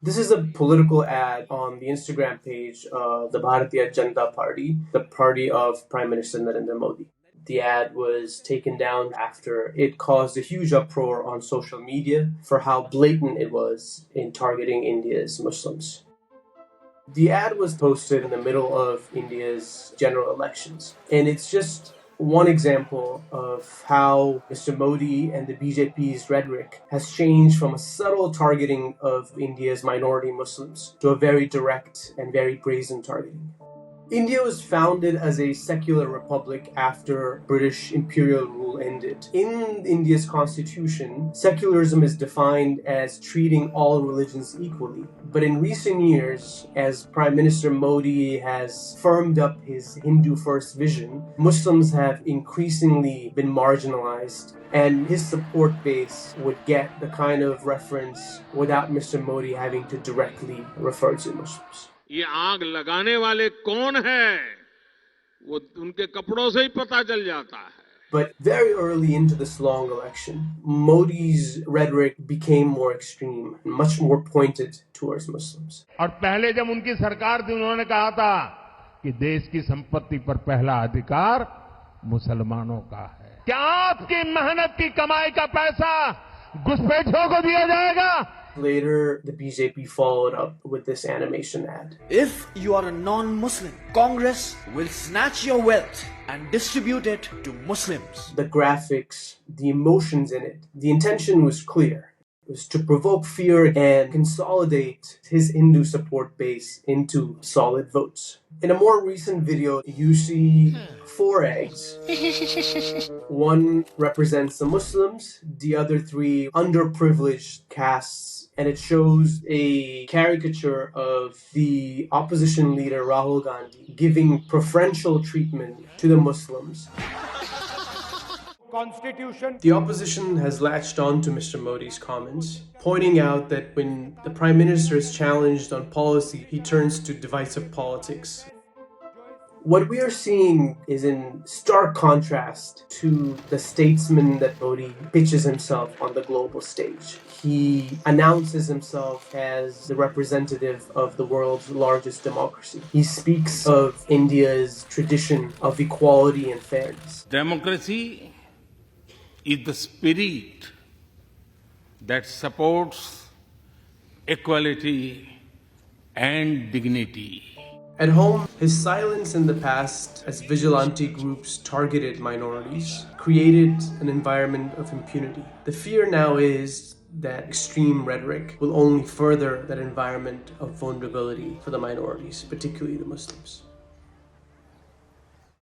This is a political ad on the Instagram page of the Bharatiya Janata Party, the party of Prime Minister Narendra Modi. The ad was taken down after it caused a huge uproar on social media for how blatant it was in targeting India's Muslims. The ad was posted in the middle of India's general elections, and it's just one example of how Mr. Modi and the BJP's rhetoric has changed from a subtle targeting of India's minority Muslims to a very direct and very brazen targeting. India was founded as a secular republic after British imperial rule ended. In India's constitution, secularism is defined as treating all religions equally. But in recent years, as Prime Minister Modi has firmed up his Hindu-first vision, Muslims have increasingly been marginalized, and his support base would get the kind of reference without Mr. Modi having to directly refer to Muslims. ये आग लगाने वाले कौन हैं वो उनके कपड़ों से ही पता चल जाता है. But very early into this long election, Modi's rhetoric became more extreme and much more pointed towards Muslims. और पहले जब उनकी सरकार थी उन्होंने कहा था कि देश की संपत्ति पर पहला अधिकार मुसलमानों का है. क्या आपकी मेहनत की कमाई का पैसा घुसपैठियों को दिया जाएगा? Later, the BJP followed up with this animation ad. If you are a non-Muslim, Congress will snatch your wealth and distribute it to Muslims. The graphics, the emotions in it, the intention was clear. It was to provoke fear and consolidate his Hindu support base into solid votes. In a more recent video, you see 4 eggs. One represents the Muslims, the other 3 underprivileged castes, and it shows a caricature of the opposition leader Rahul Gandhi giving preferential treatment to the Muslims. Constitution. The opposition has latched on to Mr. Modi's comments, pointing out that when the Prime Minister is challenged on policy, he turns to divisive politics. What we are seeing is in stark contrast to the statesman that Modi pitches himself on the global stage. He announces himself as the representative of the world's largest democracy. He speaks of India's tradition of equality and fairness. Democracy is the spirit that supports equality and dignity. At home, his silence in the past as vigilante groups targeted minorities created an environment of impunity. The fear now is that extreme rhetoric will only further that environment of vulnerability for the minorities, particularly the Muslims.